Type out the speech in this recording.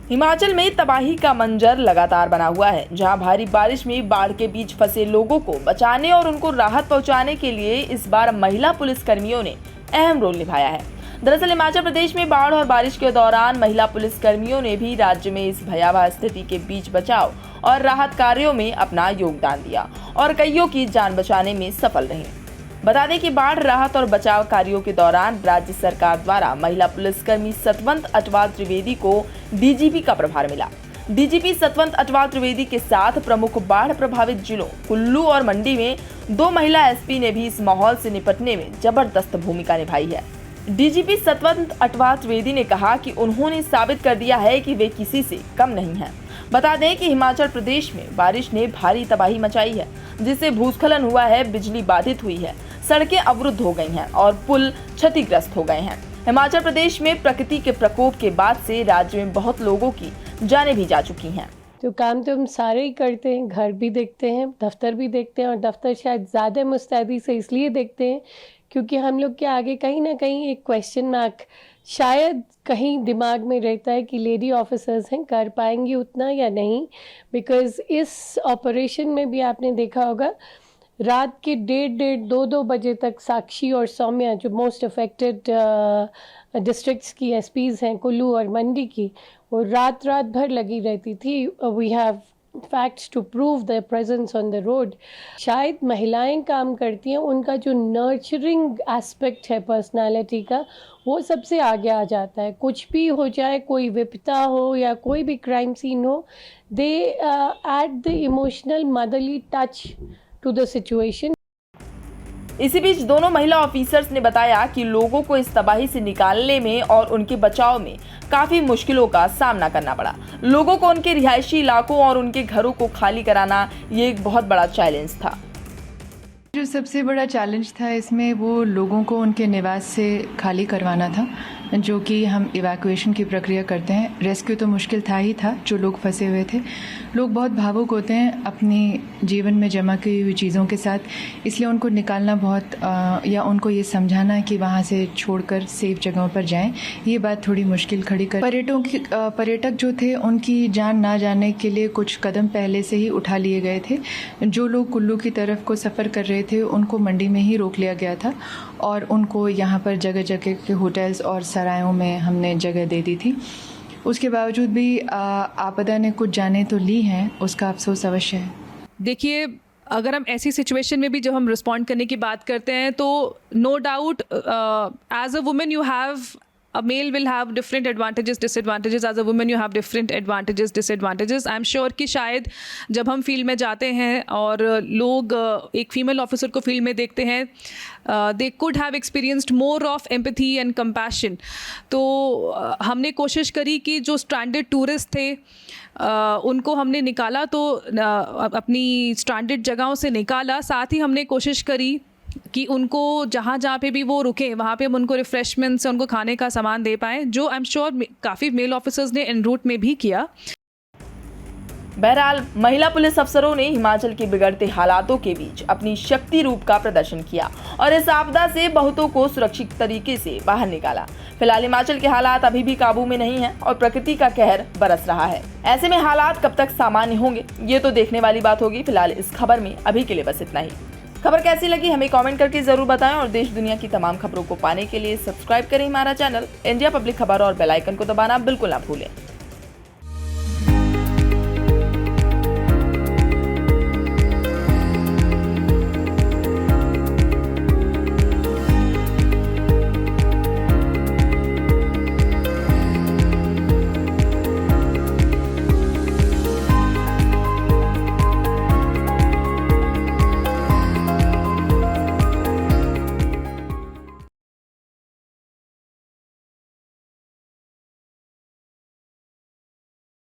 हिमाचल में तबाही का मंजर लगातार बना हुआ है, जहां भारी बारिश में बाढ़ के बीच फंसे लोगों को बचाने और उनको राहत पहुंचाने के लिए इस बार महिला पुलिस कर्मियों ने अहम रोल निभाया है। दरअसल हिमाचल प्रदेश में बाढ़ और बारिश के दौरान महिला पुलिस कर्मियों ने भी राज्य में इस भयावह स्थिति के बीच बचाव और राहत कार्यों में अपना योगदान दिया और कईयों की जान बचाने में सफल रही। बता दें कि बाढ़ राहत और बचाव कार्यों के दौरान राज्य सरकार द्वारा महिला पुलिसकर्मी सतवंत अटवाल त्रिवेदी को डीजीपी का प्रभार मिला। डीजीपी सतवंत अटवाल त्रिवेदी के साथ प्रमुख बाढ़ प्रभावित जिलों कुल्लू और मंडी में 2 महिला एसपी ने भी इस माहौल से निपटने में जबरदस्त भूमिका निभाई है। डीजीपी सतवंत अटवाल त्रिवेदी ने कहा कि उन्होंने साबित कर दिया है कि वे किसी से कम नहीं हैं। बता दें कि हिमाचल प्रदेश में बारिश ने भारी तबाही मचाई है, जिससे भूस्खलन हुआ है, बिजली बाधित हुई है, सड़कें अवरुद्ध हो गई हैं और पुल क्षतिग्रस्त हो गए हैं। हिमाचल प्रदेश में प्रकृति के प्रकोप के बाद से राज्य में बहुत लोगों की जानें भी जा चुकी हैं। तो काम तो हम सारे ही करते हैं, घर भी देखते हैं, दफ्तर भी देखते हैं, और दफ्तर शायद ज़्यादा मुस्तैदी से इसलिए देखते हैं क्योंकि हम लोग के आगे कहीं ना कहीं एक क्वेश्चन मार्क शायद कहीं दिमाग में रहता है कि लेडी ऑफिसर्स हैं, कर पाएंगी उतना या नहीं। बिकॉज़ इस ऑपरेशन में भी आपने देखा होगा रात के 1:30-2 बजे तक साक्षी और सौम्या, जो मोस्ट अफेक्टेड डिस्ट्रिक्ट्स की एसपीज़ हैं कुल्लू और मंडी की, वो रात भर लगी रहती थी। We have facts to prove the presence on the road. शायद महिलाएं काम करती हैं, उनका जो नर्चरिंग एस्पेक्ट है पर्सनालिटी का, वो सबसे आगे आ जाता है। कुछ भी हो जाए, कोई विपदा हो या कोई भी क्राइम सीन हो, they add the emotional motherly touch to the situation। इसी बीच दोनों महिला ऑफिसर्स ने बताया कि लोगों को इस तबाही से निकालने में और उनके बचाव में काफी मुश्किलों का सामना करना पड़ा। लोगों को उनके रिहायशी इलाकों और उनके घरों को खाली कराना ये एक बहुत बड़ा चैलेंज था। जो सबसे बड़ा चैलेंज था इसमें वो लोगों को उनके निवास से खाली करवाना था, जो कि हम इवैक्यूएशन की प्रक्रिया करते हैं। रेस्क्यू तो मुश्किल था ही था, जो लोग फंसे हुए थे। लोग बहुत भावुक होते हैं अपनी जीवन में जमा की हुई चीज़ों के साथ, इसलिए उनको निकालना बहुत या उनको ये समझाना कि वहाँ से छोड़कर सेफ जगहों पर जाएं, ये बात थोड़ी मुश्किल खड़ी कर। पर्यटक जो थे उनकी जान ना जाने के लिए कुछ कदम पहले से ही उठा लिए गए थे। जो लोग कुल्लू की तरफ को सफ़र कर रहे थे उनको मंडी में ही रोक लिया गया था और उनको यहाँ पर जगह जगह के होटल्स और सरायों में हमने जगह दे दी थी। उसके बावजूद भी आपदा ने कुछ जानें तो ली हैं, उसका अफसोस अवश्य है। देखिए, अगर हम ऐसी सिचुएशन में भी जब हम रिस्पॉन्ड करने की बात करते हैं तो no doubt as a women you have, a male will have different advantages, disadvantages. As a woman you have different advantages, disadvantages. I'm sure कि शायद जब हम फील्ड में जाते हैं और लोग एक फीमेल ऑफिसर को फील्ड में देखते हैं, they could have experienced more of empathy and compassion. तो हमने कोशिश करी कि जो स्ट्रैंडेड टूरिस्ट थे उनको हमने निकाला, तो अपनी स्ट्रैंडेड जगहों से निकाला। साथ ही हमने कोशिश करी कि उनको जहाँ पे भी वो रुके वहाँ पे हम उनको रिफ्रेशमेंट्स, उनको खाने का सामान दे पाएँ, जो आई एम श्योर काफ़ी मेल ऑफिसर्स ने एन रूट में भी किया। बहरहाल महिला पुलिस अफसरों ने हिमाचल के बिगड़ते हालातों के बीच अपनी शक्ति रूप का प्रदर्शन किया और इस आपदा से बहुतों को सुरक्षित तरीके से बाहर निकाला। फिलहाल हिमाचल के हालात अभी भी काबू में नहीं हैं और प्रकृति का कहर बरस रहा है। ऐसे में हालात कब तक सामान्य होंगे, ये तो देखने वाली बात होगी। फिलहाल इस खबर में अभी के लिए बस इतना ही। खबर कैसी लगी हमें कमेंट करके जरूर बताएं और देश दुनिया की तमाम खबरों को पाने के लिए सब्सक्राइब करें हमारा चैनल इंडिया पब्लिक खबर और बेल आइकन को दबाना बिल्कुल ना भूलें।